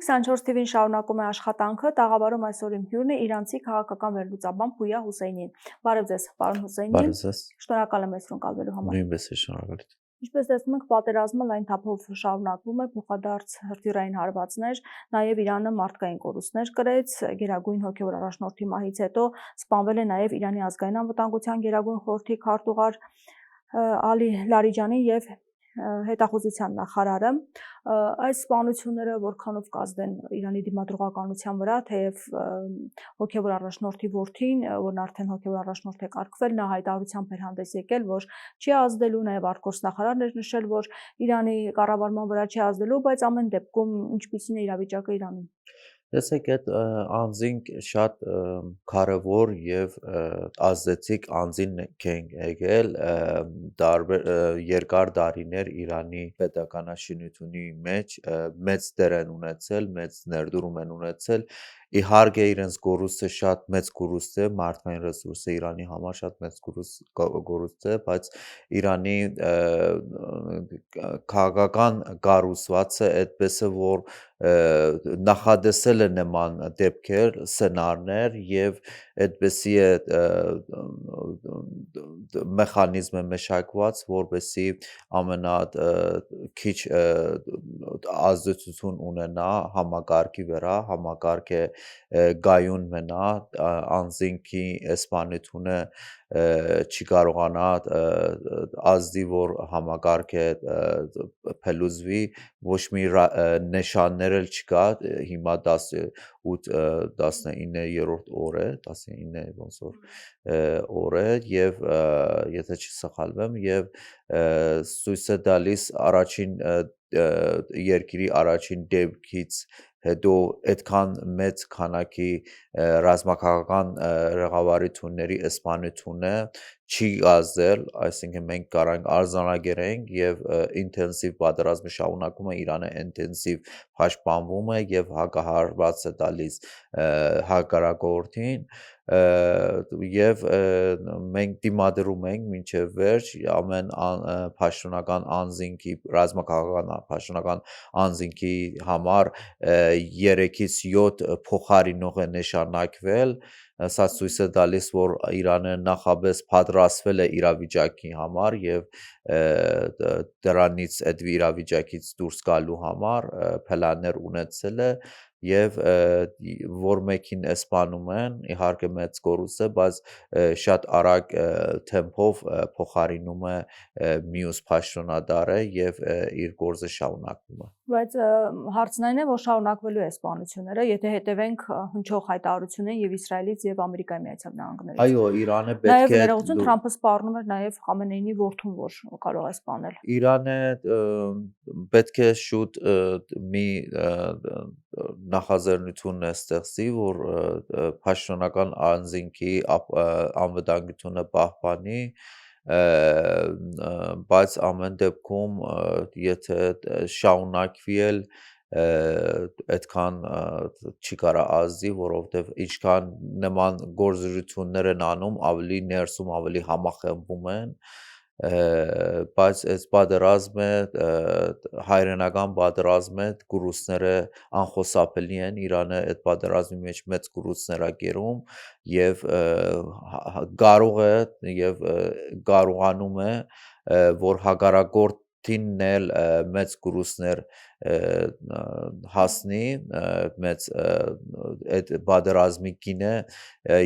24 TV-ին շարունակում է աշխատանքը, տաղավարում այսօր իմ հյուրն է իրանցի քաղաքական վերլուծաբան Փույա Հուսեյնին։ Բարև ձեզ, պարոն Հուսեյնի։ Բարև ձեզ։ Շնորհակալ եմ հյուրընկալվելու համար։ Նույնպես շնորհակալություն։ Ինչպես տեսնում եք, պատերազմը լայն թափով շարունակվում է, փոխադարձ հրթիռային հարվածներ, նաև Իրանը մարդկային կորուստներ կրեց, Գերագույն հոգևոր առաջնորդի մահից հետո սպանվել է նաև Իրանի ազգային անվտանգության գերագույն խորհրդի քարտուղար Ալի Լարիջանի եւ հետախուզության նախարարը։ Այս սպանությունները որքանով կազդեն Իրանի դիմադրողականության վրա, թեև հոգևոր առաջնորդի որդին, որն արդեն հոգևոր առաջնորդ է կարգվել, նա հայտարարությամբ էր հանդես եկել, որ չի ազդելու, նաև արտգործնախարարն էր նշել, որ Իրանի կառավարման վրա չի ազդելու, բայց ամեն դեպքում ինչպիսին է իրավիճակը Իրանում։ Տեսեք, այդ անձինք շատ կարևոր եւ ազդեցիկ անձին են եկել երկար տարիներ Իրանի պետականաշինությունի մեջ մեծ դեր են ունեցել, մեծ ներդրում են ունեցել։ Իհարկե իրենց կորուստը շատ մեծ կորուստ է, մարդկային ռեսուրսը Իրանի համար շատ մեծ կորուստ է, բայց Իրանի քաղաքական կառուցվածքը այդպես է, որ նախադեсել է նման դեպքեր, սցենարներ եւ այդպեսի է մեխանիզմ է մշակված, որպեսի ամենաքիչ ազդեցություն ունենա համակարգի վրա, համակարգը գայուն մնա, անձինքի սպանությունը չի կարողանա ազդի, որ համակարգը փլուզվի, ոչ մի նշաններ էլ չկա, հիմա 19-րդ օր է, 19 ոնց որ օր է եւ եթե չսխալվեմ եւ ցույց է տալիս առաջին երկրի առաջին դեպքից հետո այդքան մեծ քանակի ռազմաքաղաքական ռեղավարությունների սպանությունը չի ազդել, այսինքն մենք կարանք արձանագրենք եւ ինտենսիվ պատերազմը շարունակում է, Իրանը ինտենսիվ պաշտպանվում է եւ հակահարված է տալիս հակառակորդին եւ մենք դիմադրում ենք մինչեւ վերջ ամեն պաշտոնական անձինքի ռազմաքաղաքական պաշտոնական անձինքի համար 3-ից 7 փոխարինող է նշանակվել, սա ցույց է տալիս, որ Իրանը նախապես պատրաստվել է իրավիճակի համար եւ դրանից այդ իրավիճակից դուրս գալու համար պլաններ ունեցել է եւ որ մեկին սպանում են, իհարկե մեծ կորուստ է, բայց շատ արագ թեմպով փոխարինում է մյուս պաշտոնատարը եւ իր գործը շարունակում է։ Բայց հարցն այն է, որ շարունակվելու է սպանությունները, եթե հետևենք հնչող հայտարարություններին եւ Իսրայելից եւ Ամերիկայի Միացյալ Նահանգներից։ Այո, Իրանը պետք է Ներողություն, Թրամփը սպառնում էր նաեւ Խամենեյնի որդուն, որ կարող է սպանել։ Իրանը պետք է շուտ մի նախաձեռնություն ստեղծի, որ պաշտոնական անձինքի անվտանգությունը պահպանի, բայց ամեն դեպքում եթե շարունակվի էլ այդքան չի կարա ազդի, որովհետև ինչքան նման գործողություններ են անում, ավելի ներսում ավելի համախմբում են, բայց այս պատերազմը հայրենական պատերազմը կորուստները անխոսափելի են, Իրանը այդ պատերազմի մեջ մեծ կորուստներ ա կերում եւ կարող է եւ կարողանում է որ հակառակորդին էլ մեծ կորուստներ հասնի մեծ այդ պատերազմի գինը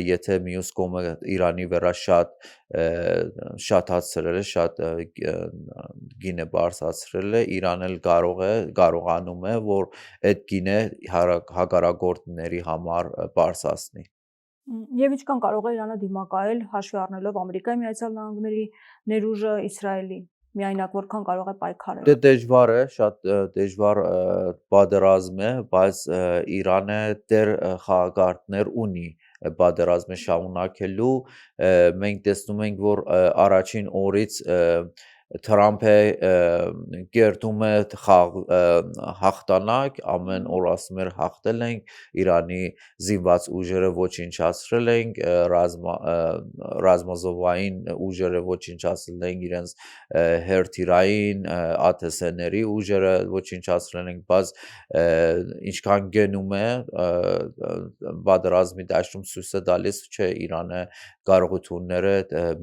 եթե մյուս կողմը Իրանի վրա շատ հացրել է շատ գինը բարձրացրել է Իրանն էլ կարողանում է որ այդ գինը հակառակորդների համար բարձրացնի Եվ ինչքան կարող է Իրանը դիմակայել հաշվի առնելով Ամերիկայի Միացյալ Նահանգների ներուժը Իսրայելի միայնակ որքան կարող է պայքարել։ Դե դժվար է, շատ դժվար պատերազմ է, բայց Իրանը դեռ խաղակարգներ ունի պատերազմը շարունակելու։ Մենք տեսնում ենք, որ առաջին օրից Թրամփը կերտում է հաղթանակ, ամեն օր ասում էր հաղթել ենք, Իրանի զինված ուժերը ոչնչացրել ենք, ռազմազովային ուժերը ոչնչացրել ենք, իրենց հերթիրային ԱԹՍ-ների ուժերը ոչնչացրել ենք, բայց ինչքան գնում է պատերազմի դաշտում ցույց է տալիս, չէ, Իրանը կարողությունները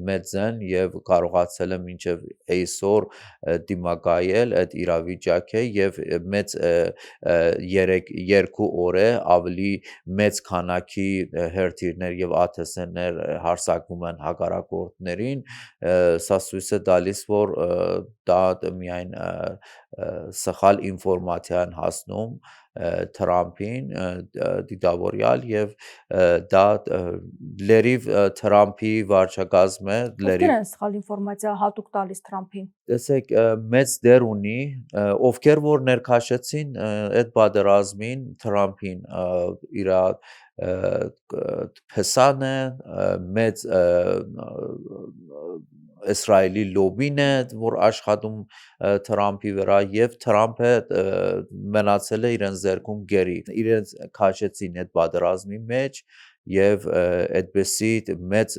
մեծ են եւ կարողացել է մինչեւ այսօր դիմակայել այդ իրավիճակը եւ մեծ 2 օր է ավելի մեծ քանակի հերթիրներ եւ ԱԹՍ-ներ հարձակվում են հակառակորդներին, սա ցույց է տալիս, որ դա միայն սխալ ինֆորմացիա են հասնում Թրամփին դիտավորյալ եւ դա լրիվ Թրամփի վարչակազմ է, Ովքեր են սխալ ինֆորմացիա հատուկ տալիս Թրամփին։ տեսեք մեծ դեր ունի ովքեր որ ներքաշեցին այդ պատերազմին Թրամփին իր փեսանը մեծ Իսրայելի լոբին է, որ աշխատում Թրամփի վրա եւ Թրամփը մնացել է իրենց ձեռքում գերի։ Իրենց քաշեցին այդ պատերազմի մեջ եւ այդպեսի մեծ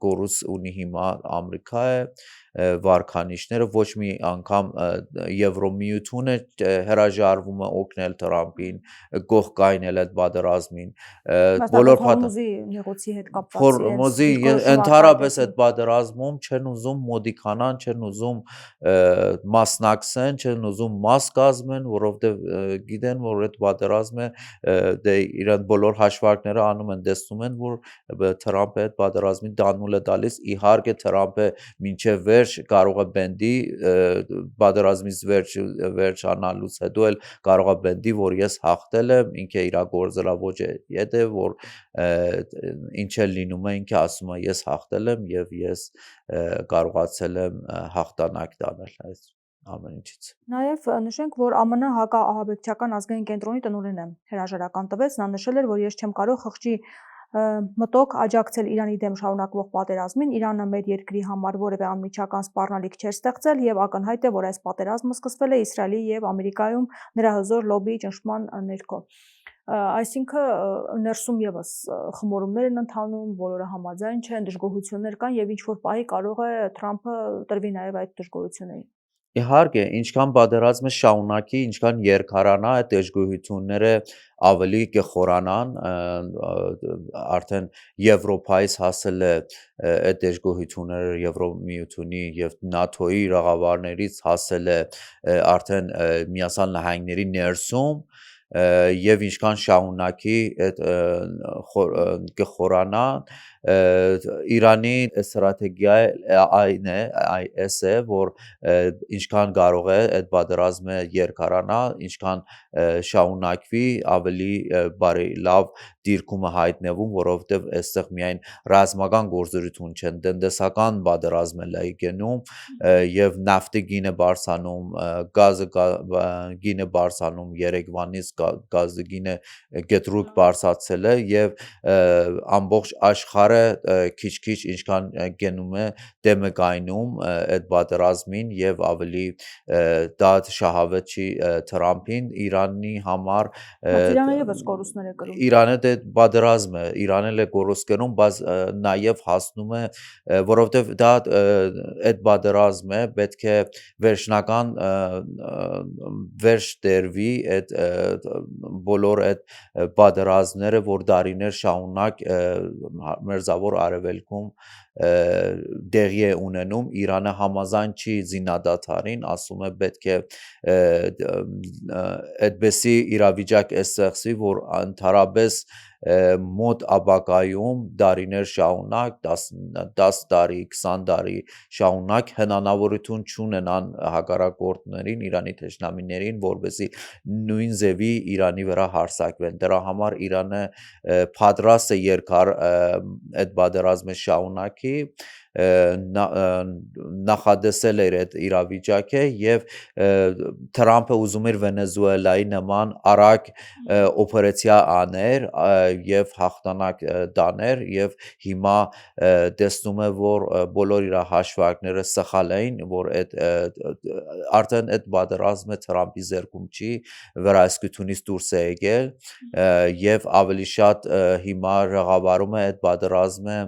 կորուս ունի հիմա Ամերիկայը վարկանիշները ոչ մի անգամ Եվրոմիությունը հրաժարվում է օգնել Թրամփին կողքայնել այդ պատերազմին բոլոր Հորմուզի նեղուցի հետ կապված Հորմուզի ընդհանրապես այդ պատերազմում չեն ուզում մոդիքանան, չեն ուզում մասնակցեն, չեն ուզում մաս կազմեն, որովհետև գիտեն, որ այդ պատերազմը դե իրեն բոլոր հաշվարկները անում են, տեսնում են, որ Թրամփը այդ պատերազմին տանուլ է տալիս, իհարկե Թրամփը մինչև վերջ կարող է բնդի պատերազմից վերջանալուց հետո էլ կարող է բնդի, որ ես հաղթել եմ, ինքը իր գործելա ոչ է, որ ինչ է լինում է, ինքը ասում է ես հաղթել եմ եւ ես կարողացել եմ հաղթանակ տանել այս ամեն ինչից։ Նաև նշենք, որ ԱՄՆ հակաահաբեկչական ազգային կենտրոնի տնօրենը հրաժարական տվեց, նա նշել էր, որ ես չեմ կարող խղճի մտոք աջակցել Իրանի դեմ շարունակվող պատերազմին, Իրանը մեր երկրի համար որևէ անմիջական սպառնալիք չէր ստեղծել եւ ակնհայտ է, որ այս պատերազմը սկսվել է Իսրայելի եւ Ամերիկայում նրա հզոր լոբիի ճնշման ներքո։ Այսինքն ներսում եւս խմորումներ են ընթանում, բոլորը համաձայն չեն, դժգոհություններ կան եւ ինչ որ պահի կարող է Թրամփը տրվի նաեւ այդ դժգոհություններին։ Իհարկե, ինչքան պատերազմը շարունակի, ինչքան երկարանա այդ դժգոհությունները ավելի կխորանան, արդեն Եվրոպայից հասել է այդ դժգոհությունները Եվրոմիությունի եւ ՆԱԹՕ-ի ռաղավարներից հասել է արդեն Միացյալ Նահանգների ներսում եւ ինչքան շարունակի այդ կխորանա Իրանի ստրատեգիա այս է, որ ինչքան կարող է այդ պատերազմը երկարանա, ինչքան շարունակվի, ավելի բարի լավ դիրքում է հայտնվում, որովհետև այստեղ միայն ռազմական գործողություն չեն, տնտեսական պատերազմ է գնում եւ նավթի գինը բարձանում, գազը գինը բարձանում, Երևանից գազի գինը գետրուկ բարձրացել է եւ ամբողջ աշխարհը քիչ-քիչ ինչքան գնում է դեմը գայնում այդ պատերազմին եւ ավելի դա շահավետ չի Թրամփին Իրանի համար Իրանը եւս կորուստներ է կրում։ Իրանը դե պատերազմ է, Իրանը էլ է կորուստ կրում, բայց նաեւ հասնում է, որովհետեւ դա այդ պատերազմը պետք է վերջնական վերջ դերվի այդ բոլոր այդ պատերազմները, որ դարիներ շարունակ մերձավոր արևելքում դեղի է ունենում Իրանը համաձայն չի զինադադարին ասում է պետք է այդպեսի իրավիճակ է ստեղծվի որ ընդհանրապես մոտ ապագայում դարիներ շարունակ 10 տարի 20 տարի շարունակ հնարավորություն չունենան հակառակորդներին Իրանի թշնամիներին որպեսզի նույն ձևի Իրանի վրա հարձակվեն դրա համար Իրանը պատրաստ է երկար այդ պատերազմը շարունակի նախադեսել էր այդ իրավիճակը եւ Թրամփը ուզում էր Վենեսուելայի նման արագ օպերացիա աներ եւ հաղթանակ տաներ եւ հիմա տեսնում է որ բոլոր իր հաշվարկները սխալ էին որ այդ արդեն այդ պատերազմը Թրամփի ձեռքում չի վերահսկությունից դուրս է եկել եւ ավելի շատ հիմա ռաղավարում է այդ պատերազմը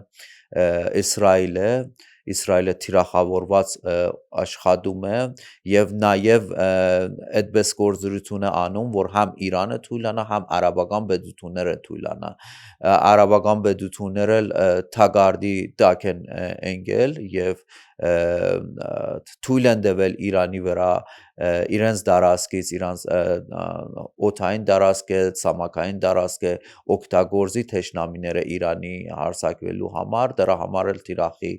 Իսրայելը թիրախավորված աշխատում է եւ նաեւ այդպես գործողություն է անում որ համ Իրանը թույլանա համ արաբական պետությունները թույլանա արաբական պետությունները թագարդի տակ են ընկել եւ թույլ են տվել Իրանի վրա իրենց դարասկից իրանց օթային դարասկը ցամաքային դարասկը օգտագործի թեշնամիները Իրանի հարձակվելու համար դրա համար էլ թիրախի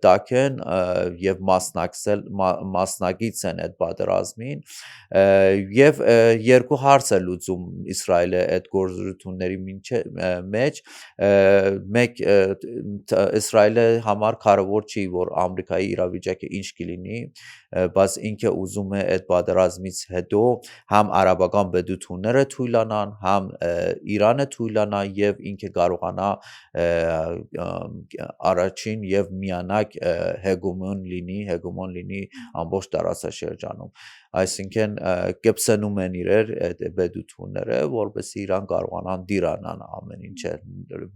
տակ են եւ մասնակից են այդ պատերազմին եւ երկու հարց է լուծում Իսրայելը այդ գործողությունների մեջ մեկ Իսրայելը համար կարևոր չի որ Ամերիկայի իրավիճակը ինչ կլինի բայց ինքը ուզում է այդ պատերազմից հետո համ արաբական պետությունները թույլանան համ Իրանը թույլանա եւ ինքը կարողանա առաջին եւ միանակ հեգեմոն լինի ամբողջ տարածաշրջանում այսինքն կեպսենում են իրեր այդ պետությունները որովհետեւ իրան կարողանան դիրանան ամեն ինչը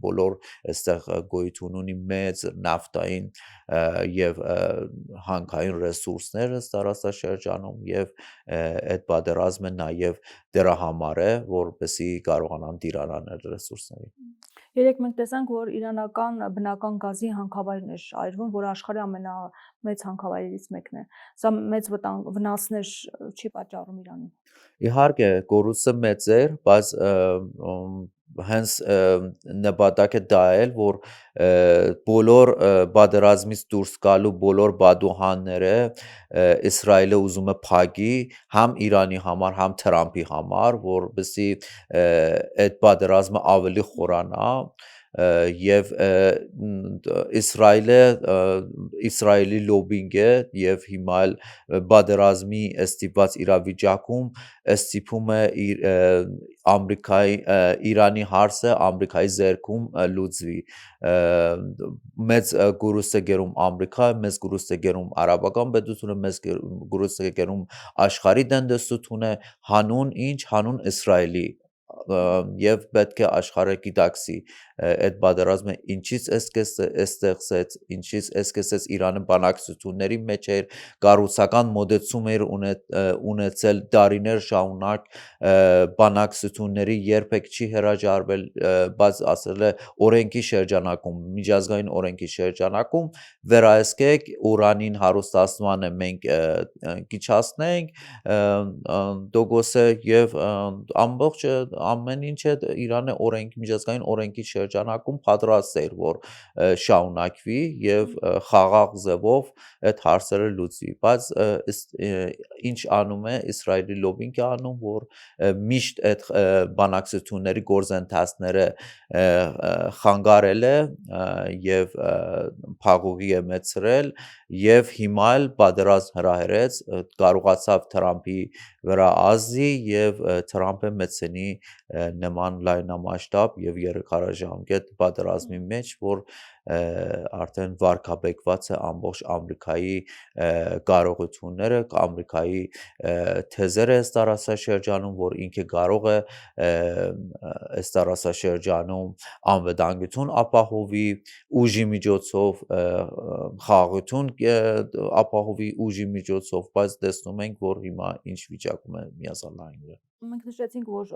բոլոր այստեղ գոյություն ունի մեծ նավթային եւ հանքային ռեսուրսները տարածաշրջանում եւ այդ պատերազմը նաեւ դրա համար է որովհետեւ կարողանան դիրանալ այդ ռեսուրսներին Երեք մենք տեսանք, որ իրանական բնական գազի հանքավայրն է շարժվում, որ աշխարհի ամենամեծ հանքավայրերից մեկն է։ Սա մեծ վնասներ չի պատճառում Իրանին։ Իհարկե, կորուստը մեծ էր, բայց հենց նպատակը դա էր, որ բոլոր պատերազմից դուրս գալու բոլոր բադուհանները Իսրայելը ուզում է փակի համ Իրանի համար, համ Թրամփի համար, որովհետեւ այդ պատերազմը ավելի խորանա եւ Իսրայելի լոբինգը եւ հիմա էլ պատերազմի ստիպված իրավիճակում ստիպում է Իրանի հարցը Ամերիկայի ձեռքում լուծվի մեծ գուրուստ է գերում Ամերիկա, մեծ գուրուստ է գերում արաբական պետությունը, մեծ գուրուստ է գերում աշխարհի տնտեսությունը, հանուն Իսրայելի եւ պետք է աշխարհը գիտակցի այդ պատերազմը ինչից ստեղծեց, ինչից սկսեց Իրանը բանակցությունների մեջ էր, կառուցական մոդեցում էր ունեցել դարիներ շարունակ բանակցությունների երբեք չի հրաժարվել, բայց ասել է օրենքի շրջանակում, միջազգային օրենքի շրջանակում վերահսկեք ուրանին հարուստացմանը մենք կիչացնենք դոգոսը եւ ամբողջ ամեն ինչը Իրանը միջազգային օրենքի շրջանակում պատրաստ էր որ շարունակվի եւ խաղաղ ձևով այդ հարցերը լուծվի բայց ինչ անում է Իսրայելի լոբինգը անում որ միշտ այդ բանակցությունների գործընթացները խանգարել է եւ փակուղի է մեծրել եւ հիմա էլ պատերազմ հրահրեց կարողացավ Թրամփի վրա ազդի եւ Թրամփը մեծնի նման լայնամասշտաբ եւ երկարաժամկետ պատերազմի մեջ որ արդեն վարկաբեկված է ամբողջ Ամերիկայի կարողությունները, Ամերիկայի թեզերը այս տարածաշրջանում, որ ինքը կարող է այս տարածաշրջանում անվտանգություն ապահովի ուժի միջոցով, խաղաղություն ապահովի ուժի միջոցով, բայց տեսնում ենք, որ հիմա ինչ վիճակում է միացյալ Մենք նշեցինք, որ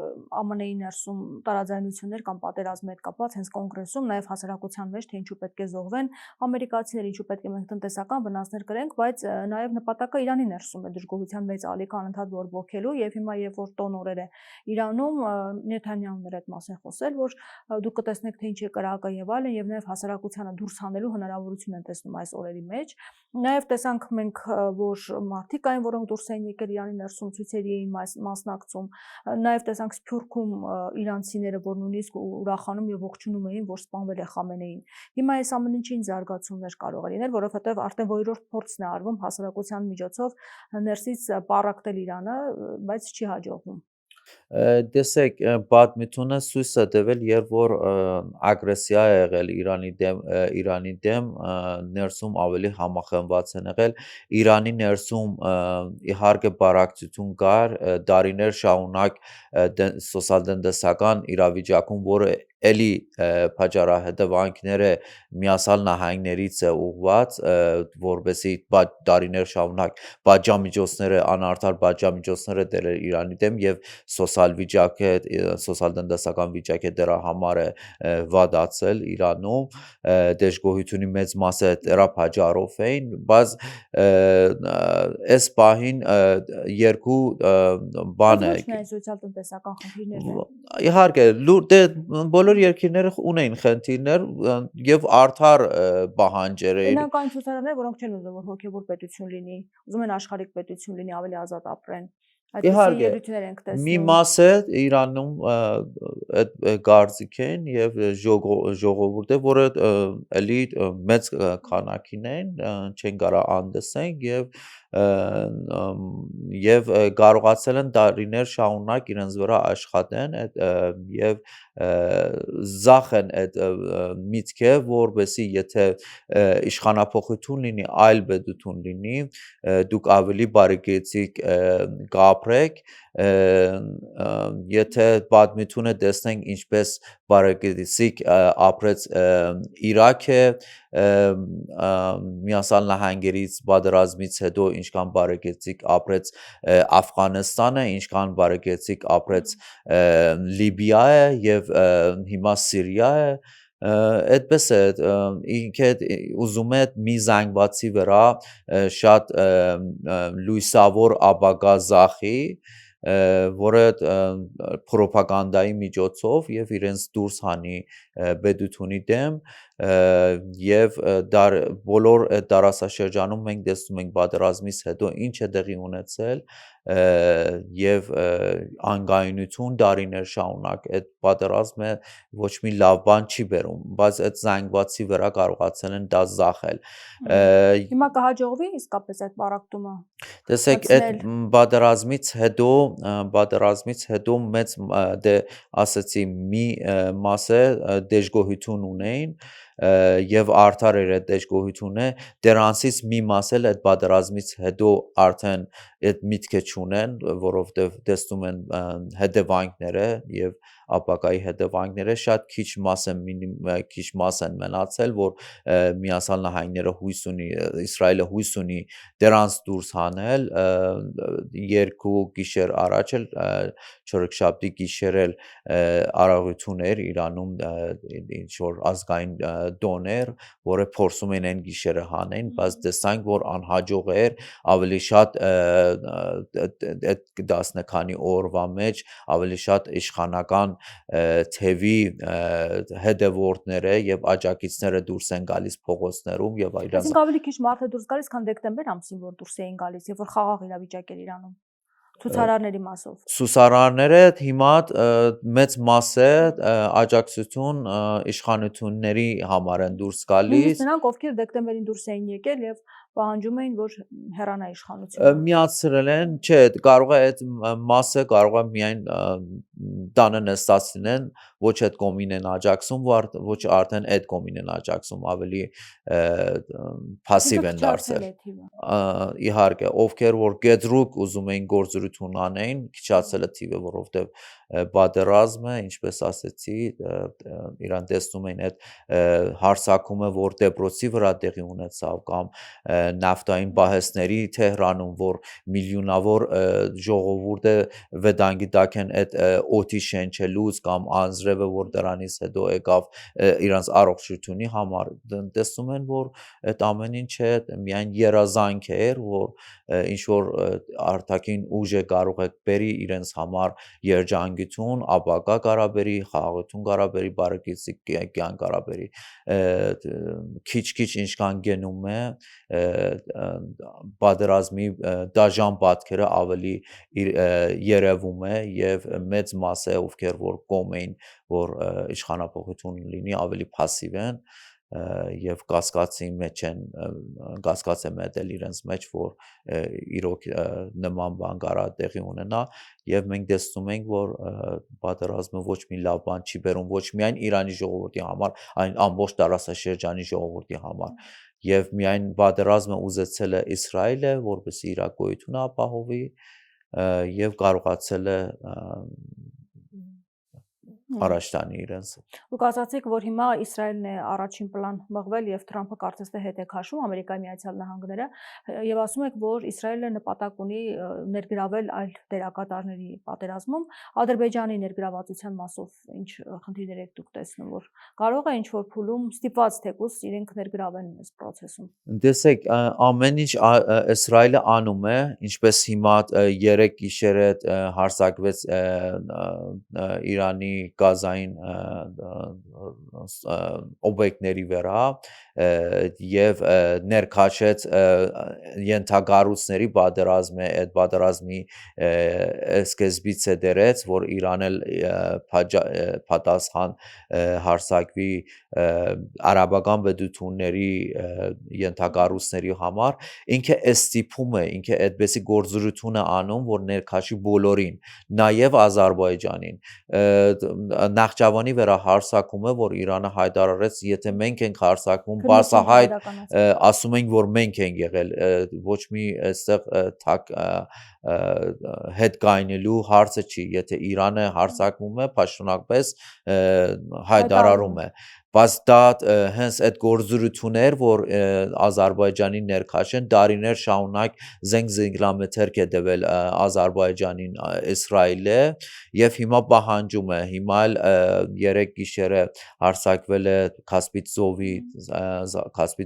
ԱՄՆ-ի ներսում տարաձայնություններ կամ պատերազմի հետ կապված հենց կոնգրեսում, նաև հասարակության մեջ, թե ինչու պետք է զոհվեն ամերիկացիները, ինչու պետք է մենք տնտեսական վնասներ կրենք, բայց նաև նպատակը Իրանի ներսում է դժգոհության մեծ ալիք անընդհատ բորբոքելու եւ հիմա երբ որ տոնորեր է Իրանում Նեթանյահուն այդ մասին խոսել, որ դուք կտեսնեք թե ինչ է կրակը եւ այլն եւ նաև հասարակությանը դուրս հանելու հնարավորություն են տեսնում այս օրերի մեջ։ Նաև տեսանք մենք, որ մարդիկ այն, որոնք դուրս էին եկել Իրանի ներսում ցույցերի էին մասնակցում Նաև տեսանք Սփյուռքում իրանցիները, որ նույնիսկ ուրախանում եւ ողջունում էին, որ սպանվել է Խամենեին։ Հիմա այս ամեն ինչին զարգացումներ կարող է լինել, որովհետեւ արդեն որրորդ փորձն է արվում հասարակության միջոցով ներսից պառակտել Իրանը, բայց չի հաջողվում։ Տեսեք, պատմությունը ցույց է տվել, երբ որ ագրեսիա է եղել Իրանի դեմ, ներսում ավելի համախմբված են եղել։ Իրանի ներսում իհարկե բարակցություն կար, դարիներ շարունակ սոցիալ-տնտեսական իրավիճակում, որը էլի պատճառահետևանքները Միացյալ Նահանգներից է ուղված, որովհետեւ դարիներ շարունակ պատժամիջոցները, անարդար պատժամիջոցները դրել Իրանի դեմ եւ սոցիալ-տնտեսական վիճակը դրա համար է վատացել Իրանում, դժգոհությունի մեծ մասը դրա պատճառով էին, բայց այս պահին երկու բան է։ Ոչ միայն սոցիալ-տնտեսական խնդիրներն են։ Իհարկե, բոլոր երկրները ունեն խնդիրներ եւ արդար պահանջեր էին։ Մենակ այն ցուցարարներ, որոնք չեն ուզում, որ հոգեվոր պետություն լինի, ուզում են աշխարհիկ պետություն լինի, ավելի ազատ ապրեն։ Այդպիսի ելույթներ ենք տեսնում։ Մի մասը Իրանում այդ գարձիկ են եւ ժողովուրդը, որը էլի մեծ քանակին են, չեն կարող անդեսեն եւ կարողացել են դարիներ շարունակ իրենց վրա աշխատեն եւ զախեն այդ միտքը, որովհետեւ եթե իշխանապողություն լինի, այլ պետություն լինի, դուք ավելի բարեկեցիկ կապրեք, եթե պատմությունը տեսնենք ինչպես բարեկեցիկ ապրեց Իրաքը, Միացյալ Նահանգներից պատերազմից հետո ինչքան բարեկեցիկ ապրեց Աֆղանստանը, ինչքան բարեկեցիկ ապրեց Լիբիայը եւ հիմա Սիրիայը, այդպես է ինքը ուզում է մի զանգվածի վրա շատ լույսավոր ապագա զախի, որը պրոպագանդայի միջոցով եւ իրենց դուրս հանի պետությունի դեմ եւ բոլոր դարաշրջանում մենք տեսնում ենք պատերազմից հետո ինչ է տեղի ունեցել եւ անկայունություն դարիներ շարունակ այդ պատերազմը ոչ մի լավ բան չի բերում, բայց այդ զանգվածի վրա կարողացել են դա զախել։ Հիմա կհաջողվի իսկապես այդ պարակտումը։ Տեսեք, այդ պատերազմից հետո մեծ ասացի մի մասը դժգոհություն ունեն եւ արդար էր այդ դժգոհությունը, դրանցից մի մասը այդ պատերազմից հետո արդեն այդ միտքը չունեն, որովհետեւ տեսնում են հետևանքները եւ ապակայի հետևանքները շատ քիչ մաս են մնացել, որ Միացյալ Նահանգները հույս ունի, Իսրայելը հույս ունի դրանց դուրս հանել, երկու գիշեր առաջ էլ չորեքշաբթի գիշեր էլ արարություններ Իրանում ինչ որ ազգային դոներ, որը փորձում են այն գիշերը հանեն, բայց տեսանք, որ անհաջող էր, ավելի շատ այդ 10 քանի օրվա մեջ ավելի շատ իշխանական թևի հետևորդները եւ աջակիցները դուրս են գալիս փողոցներում եւ այլն։ Այսինքն ավելի քիչ մարդ է դուրս գալիս, քան դեկտեմբեր ամսին, որ դուրս էին գալիս, եւ որ խաղաղ իրավիճակ էր Իրանում։ Ցուցարարների մասով։ Ցուցարարները հիմա մեծ մասը աջակցություն իշխանությունների համար են դուրս գալիս։ Նրանք, ովքեր դեկտեմբերին դուրս էին եկել եւ պահանջում էին, որ հեռանա իշխանությունը։ Միացրել են, չէ, կարող է այդ մասը կարող է միայն տանը նստած լինեն, ոչ այդ կոմին են աջակցում, ոչ արդեն այդ կոմին են աջակցում, ավելի փասիվ են դարձել։ Իհարկե, ովքեր որ գետրուկ ուզում էին գործունեություն անեն, քիչացել է թիվը, որովհետեւ պատերազմը, ինչպես ասեցի, իրան տեսնում են այդ հարձակումը, որ Դեբրոցի վրա տեղի ունեցավ կամ նավթային պահեստների Թեհրանում, որ միլիոնավոր ժողովուրդը վտանգի տակ են այդ օդի շնչելուց կամ անձրևը, որ դրանից հետո եկավ իրանց առողջությունի համար, տեսնում են, որ այդ ամեն ինչը միայն երազանք էր, որ ինչ որ արտաքին ուժը կարող է բերի իրենց համար երջանք վտանգություն, ապագա Ղարաբաղի, խաղաղություն Ղարաբաղի, բարեկեցիկ կյանք Ղարաբաղի, քիչ-քիչ ինչքան գնում է, պատերազմի դաժան պատկերը ավելի երևում է եւ մեծ մասը ովքեր որ կողմ էին, որ իշխանապողություն լինի, ավելի пассив են եւ կասկածի մեջ են կասկած է մտել իրենց մեջ որ իրոք նման բան կարա տեղի ունենա եւ մենք տեսնում ենք որ պատերազմը ոչ մի լավ բան չի բերում ոչ միայն Իրանի ժողովրդի համար, այն ամբողջ տարածաշրջանի ժողովրդի համար եւ միայն պատերազմը ուզեցել է Իսրայելը, որպեսզի իր գոյությունը ապահովի եւ կարողացել է առաջ տանի իրենց։ Դուք ասացիք, որ հիմա Իսրայելն է առաջին պլան մղվել եւ Թրամփը կարծես թե հետ է քաշում Ամերիկայի Միացյալ Նահանգները եւ ասում եք, որ Իսրայելը նպատակ ունի ներգրավել այլ դերակատարների պատերազմում, Ադրբեջանի ներգրավվածության մասով ինչ խնդիրներ եք դուք տեսնում, որ կարող է ինչ որ փուլում ստիպված թեկուզ իրենք ներգրավեն այս process-ում։ Տեսեք, ամեն ինչ Իսրայելը անում է, ինչպես հիմա 3 գիշերը հարձակվեց Իրանի գազային օբյեկտների վրա եւ ներքաշեց ենթակառույցների պատերազմ է այդ պատերազմի սկզբից է դերեց որ Իրանը պատասխան հարձակվի արաբական պետությունների ենթակառույցների համար ինքը ստիպում է ինքը այդպեսի գործողություն է անում որ ներքաշի բոլորին նաեւ Ադրբեջանին Նախճավանի վրա հարձակումը, որ Իրանը հայտարարեց, եթե մենք ենք հարձակվում, բացահայտ ասում ենք, որ մենք ենք եղել, ոչ մի այստեղ թակ հետ գայնելու հարցը չի, եթե Իրանը հարձակվում է, պաշտոնապես հայտարարում է բայց դա հենց այդ գործողություններ որ Ադրբեջանի ներքաշեն դարիներ շարունակ զենգլամեթերք է դվել Ադրբեջանին Իսրայելը եւ հիմա պահանջում է հիմա 3 գիշերը հարձակվել է Կասպից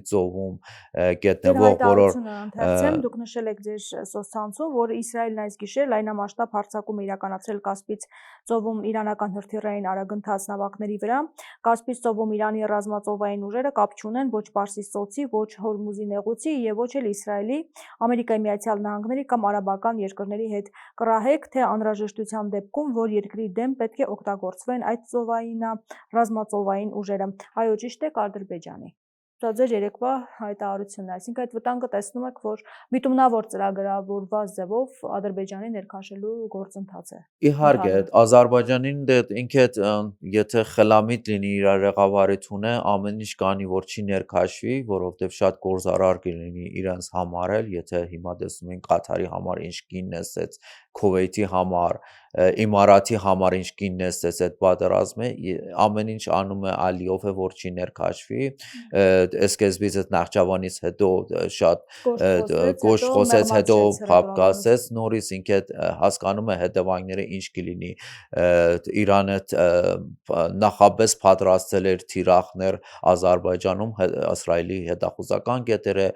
ծովում գտնվող բոլոր դուք նշել եք ձեր սոցցանցում որ Իսրայելն այս գիշեր լայնամասշտաբ հարձակում է իրականացրել Կասպից ծովում իրանական հրթիռային արագընթաց նավակների վրա Կասպից ծովում Իրանի ռազմածովային ուժերը կապ չունեն ոչ Պարսից ծոցի, ոչ Հորմուզի նեղուցի եւ ոչ էլ Իսրայելի, Ամերիկայի Միացյալ Նահանգների կամ արաբական երկրների հետ կռահեք, թե անհրաժեշտության դեպքում որ երկրի դեմ պետք է օգտագործվեն այդ ռազմածովային ուժերը։ Այո, ճիշտ է Ադրբեջանի։ Դա ձեր երեկվա հայտարարությունն է, այսինքն այդ վտանգը տեսնում եք, որ միտումնավոր ծրագրավորված ձևով Ադրբեջանի ներքաշելու գործընթաց է։ Իհարկե, Ադրբեջանին ինքը եթե խլամիտ լինի իր ղեկավարությունը, ամեն ինչ կանի, որ չի ներքաշվի, որովհետև շատ գործարար կլինի իրանց համար էլ, եթե հիմա տեսնում ենք Կատարի համար ինչ կինն էսեց, Քուվեյթի համար, Իմարատի համար ինչ կինն էսեց այդ պատերազմը, ամեն ինչ անում է Ալիով է, որ չի ներքաշվի, սկզբից այդ Նախճավանից հետո շատ գոշ խոսեց, հետո փապկացեց, նորից ինքը հասկանում է հետևանքները ինչ կլինի, Իրանը նախապես պատրաստել էր թիրախներ Ադրբեջանում Իսրայելի հետախուզական կետերը,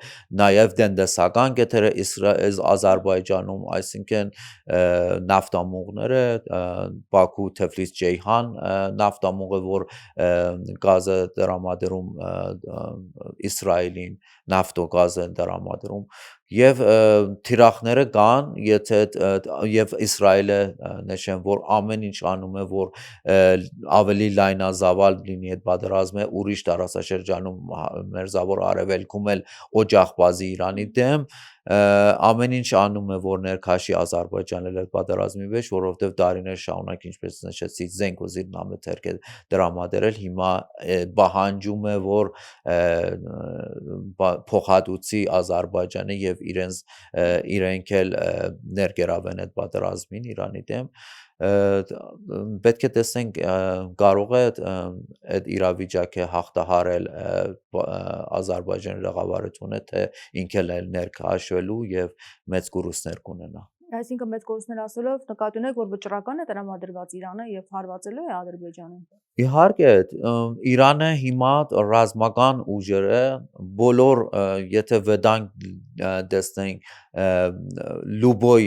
նաև տնտեսական կետերը Ադրբեջանում, այսինքն նավթամուղները, Բաքու Թեֆլիս Ջեյհան նավթամուղը, որ գազը տրամադրում Իսրայելին, նավթոգազը տրամադրում եւ թիրախները կան, եթե եւ Իսրայելը նշեմ, որ ամեն ինչ անում է, որ ավելի լայնազավալ լինի այդ պատերազմը ուրիշ տարածաշրջանում մերձավոր արևելքում էլ օջախ բազի Իրանի դեմ ամեն ինչ անում է որ ներքաշի Ադրբեջանը այդ պատերազմի մեջ, որովհետև դարիներ շարունակ ինչպես նշեցի զենք ու զինամթերք է տրամադրել, հիմա պահանջում է որ փոխհատուցի Ադրբեջանը եւ իրենք էլ ներգրավեն այդ պատերազմին Իրանի դեմ պետք է տեսնենք կարող է այդ իրավիճակը հաղթահարել Ադրբեջանի ղեկավարությունը թե ինքը ներքաշվելու եւ մեծ կորուստներ կունենա Այսինքն մեծ կորուստներ ասելով նկատի ունեք որ վճռական է տրամադրված Իրանը եւ հարվածելու է Ադրբեջանին Իհարկե, Իրանը հիմա ռազմական ուժերը բոլոր եթե վտանգ տեսնենք լուբոյ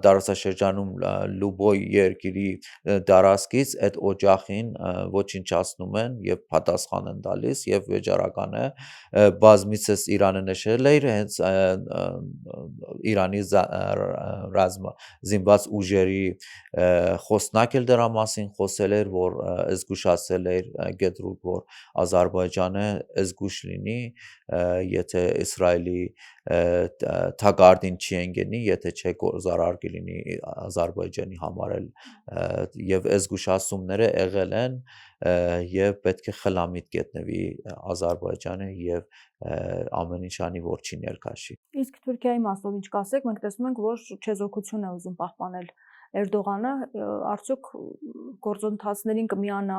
դարաշրջանում լուբոյ երկրի դարասկից այդ օջախին ոչնչացնում են եւ պատասխան են տալիս եւ վեճարական է բազմիցս Իրանը նշել էր հենց Իրանի զինված ուժերի խոսնակել դրա մասին խոսել էր, որ զգուշացել էր Գետրուկ, որ Ադրբեջանը զգուշ լինի, եթե Իսրայելի թագարդին չի ընկնի, եթե չէ զարար կլինի Ադրբեջանի համար էլ եւ զգուշացումները եղել են եւ պետք է խլամիտ գտնվի Ադրբեջանը եւ ամեն ինչ անի որ չի ներկաշի։ Իսկ Թուրքիայի մասով ինչ կասեք, մենք տեսնում ենք, որ չեզոքություն է ուզում պահպանել Էրդողանը, արդյոք գործընթացներին կմիանա,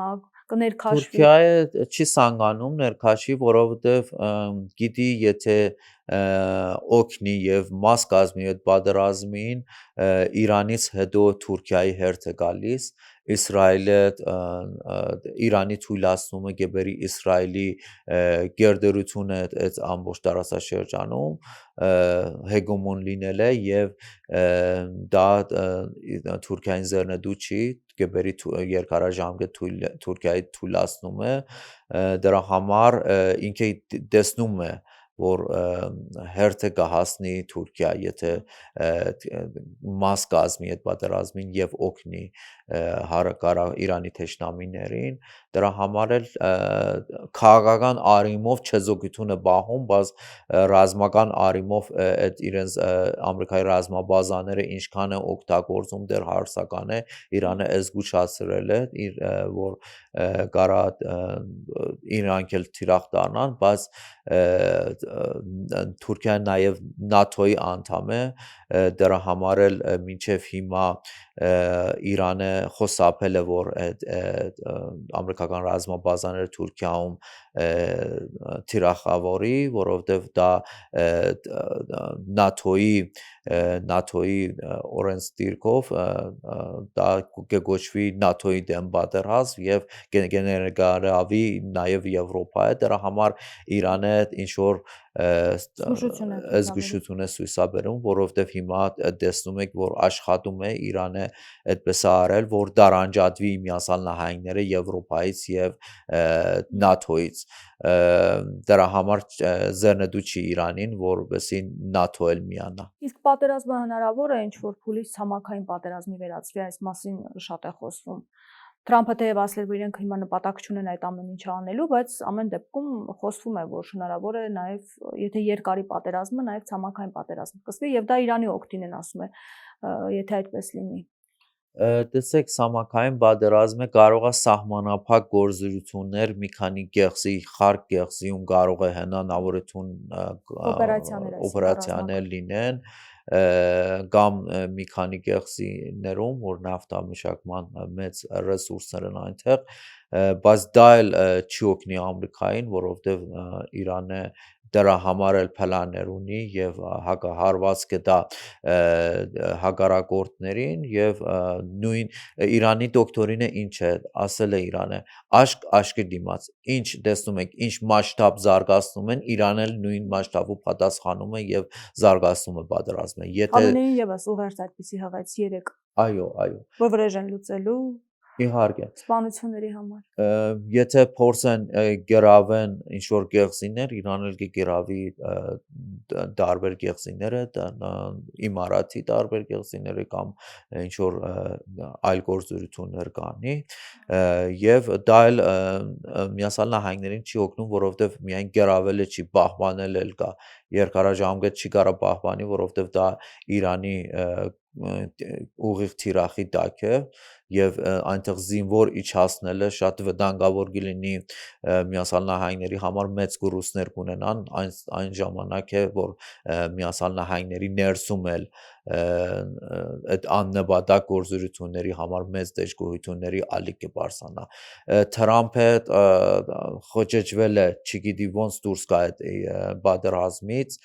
կներքաշվի։ Թուրքիայի չի ցանկանում ներքաշի, որովհետև գիտի, եթե օգնի եւ մաս կազմի այդ պատերազմին, Իրանից հետո Թուրքիայի հերթ է գալիս, Իսրայելը Իրանի թույլատնումը գեբերի Իսրայելի գերդերությունը այդ ամբողջ տարածաշրջանում հեգեմոն լինել է եւ դա Թուրքիային ձեռնդու չի գեբերի երկարաժամկետ Թուրքիայի թույլատնումը դրա համար ինքը տեսնում է որ հերթը կհասնի Թուրքիա, եթե մաս կազմի այդ պատերազմին եւ օգնի հարակարակ Իրանի թշնամիներին, դրա համար էլ քաղաքական արիմով չեզոքությունը բահում, բայց ռազմական արիմով այդ իրենց ամերիկայի ռազմաբազաները ինչքան է օգտագործում դեռ հարցական է, Իրանը զգուշացրել է որ կարա իրանք էլ թիրախ դառնան, բայց Թուրքիան նաև ՆԱԹՕ-ի անդամ է, դրա համար էլ մինչև հիմա Իրանը խոսափել է, որ այդ ամերիկական ռազմաբազաները Թուրքիայում թիրախավորի, որովհետև դա ՆԱԹՕ-ի օրենսդիրքով դա կգոչվի ՆԱԹՕ-ի դեմ պատերազմ եւ կներգրավի նաեւ Եվրոպայը, դրա համար Իրանը ինչ որ զգուշություն է ցույցաբերում, որովհետև հիմա տեսնում եք, որ աշխատում է Իրանը այդպես է արել, որ դարանջատվի Միացյալ Նահանգները Եվրոպայից եւ ՆԱԹՕ-ից դրա համար ձեռնդու չի Իրանին, որովհետեւ ՆԱԹՕ էլ միանա։ Իսկ պատերազմը հնարավոր է ինչ որ փուլից ցամաքային պատերազմի վերածվի, այս մասին շատ է խոսվում։ Թրամփը թեև ասել որ իրենք հիմա նպատակ չունեն այդ ամեն ինչը անելու, բայց ամեն դեպքում խոսվում է, որ հնարավոր է նաև, եթե երկարի պատերազմը, նաև ցամաքային պատերազմ սկսվի եւ դա Իրանի օգտին են ասում է, եթե այդպես լինի։ Տեսեք, ցամաքային պատերազմը կարող է սահմանափակ գործողություններ մի քանի գեղձի, խարկ գեղձիում կարող է հնանավորություն օպերացիաներ լինեն կամ մի քանի գեղձիներում, որ նավթամշակման մեծ ռեսուրսներ են այնտեղ, բայց դա էլ չի օգնի Ամերիկային, որովհետև Իրանը դրա համար էլ պլաններ ունի եւ հակահարված կտա հակառակորդներին եւ նույն Իրանի դոկտորինը ինչ է ասել է Իրանը աշկի դիմաց ինչ տեսնում եք ինչ մասշտաբ զարգացնում են Իրանն էլ նույն մասշտաբով պատասխանում է եւ զարգացնում է պատերազմը Խամենեին եւս ուղերձ այդպիսի հղեց 3 այո որ վրեժ են լուծելու իհարկե սպանությունների համար եթե փորձեն գերավեն ինչ որ գեղձիներ Իրանն էլ կգերավի տարբեր գեղձիները իմարաթի տարբեր գեղձիները կամ ինչ որ այլ գործողություններ կանի եւ դա էլ Միացյալ Նահանգներին չի օգնում որովհետեւ միայն գերավելը չի պահպանել էլ կա երկարաժամկետ չի կարա պահպանի որովհետեւ դա Իրանի ուղիղ թիրախի տակ է եւ այնտեղ զինվոր իջացնելը շատ վտանգավոր կլինի Միացյալ Նահանգների համար մեծ կորուստներ կունենան այն ժամանակ է որ Միացյալ Նահանգների ներսում էլ այդ աննպատակ գործողությունների համար մեծ դժգոհությունների ալիք կբարձրանա Թրամփը խոճեջվել է չգիտի ոնց դուրս գա այդ պատերազմից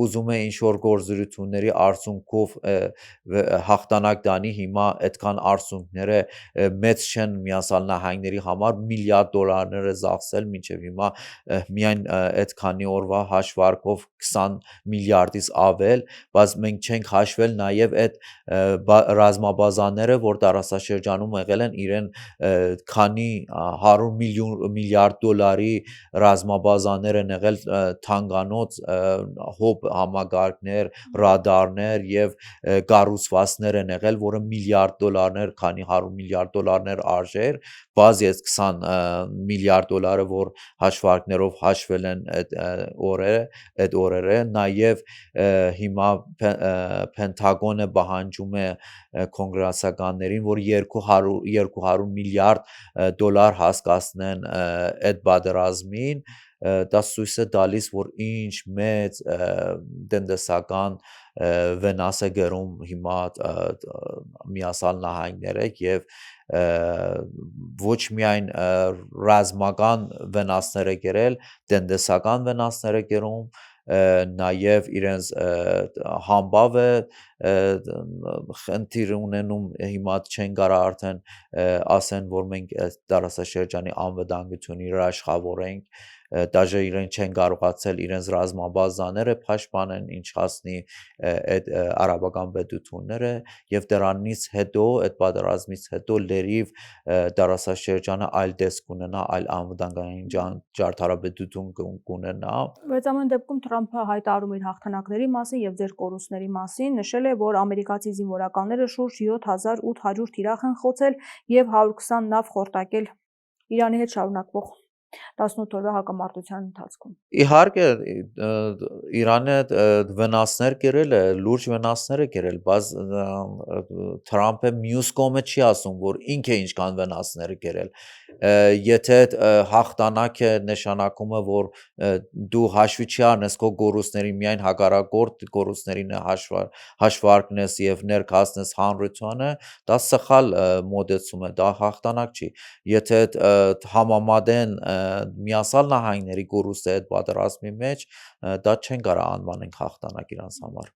ուզում է ինչ որ գործողությունների արդյունքով հաղթանակ տանի հիմա այդքան արդյունք մասունքները մեծ չեն Միացյալ Նահանգների համար միլիարդ դոլարներ է ծախսել մինչև հիմա միայն այդ քանի օրվա հաշվարկով 20 միլիարդից ավել, բայց մենք չենք հաշվել նաև այդ ռազմաբազաները, որ տարածաշրջանում եղել են իրեն քանի 100 միլիարդ դոլարի ռազմաբազաներ են եղել թանկանոց հոբ համագարկներ, ռադարներ եւ կառուցվածքներ են եղել, որը միլիարդ դոլարներ, քանի 100 միլիարդ դոլարներ արժեր, բաց ես 20 միլիարդ դոլարը, որ հաշվարկներով հաշվել են այդ օրերը, նաև հիմա Պենտագոնը պահանջում է կոնգրեսականներին, որ 200 միլիարդ դոլար հասկացնեն այդ պատերազմին, դա ցույց է տալիս, որ ինչ մեծ տնտեսական վնաս է գրում հիմա Միացյալ Նահանգները եւ ոչ միայն ռազմական վնասներ է գրել, տնտեսական վնասներ է գրում, նաև իրենց համբավը խնդիր ունենում հիմա չեն կարող արդեն ասեն, որ մենք տարածաշրջանի անվտանգությունը երաշխավորենք, դաժե իրենք չեն կարողացել իրենց ռազմաբազաները պաշտպանեն, ինչ հասնի այդ արաբական պետությունները եւ դրանից հետո այդ պատերազմից հետո լրիվ տարածաշրջանը այլ տեսք կունենա, այլ անվտանգային ճարտարապետություն կունենա։ Բայց ամեն դեպքում Թրամփը հայտարարում իր հաղթանակների մասին եւ ձեր կորուստների մասին, նշել է, որ ամերիկացի զինվորականները շուրջ 7800 թիրախ են խոցել եւ 120 նավ խորտակել Իրանի հետ շարունակվող 18 օրվա հակամարտության ընթացքում։ Իհարկե Իրանը վնասներ կերել է, լուրջ վնասներ է կերել, բայց Թրամփը մյուս կողմը չի ասում, որ ինքը ինչքան վնասներ է կերել։ Եթե հաղթանակ է նշանակում է, որ դու հաշվի չի առնես քո գորուստների, միայն հակառակորդ գորուստներին հաշվարկնես եւ ներկայացնես հանրությանը, դա սխալ մոդեցում է, դա հաղթանակ չի։ Եթե համամատեն Միացյալ Նահանգների գորուստը այդ պատերազմի մեջ, դա չեն կարող անվանենք հաղթանակ իրանց համար։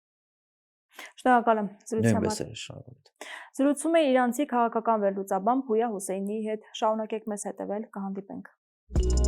Շնորհակալ եմ զրույցի համար։ Նույնպես է շնորհակալ։ Զրուցում է իրանցի քաղաքական վերլուծաբան Փույա Հուսեյնիի հետ։ Շարունակեք մեզ հետևել, կհանդիպենք։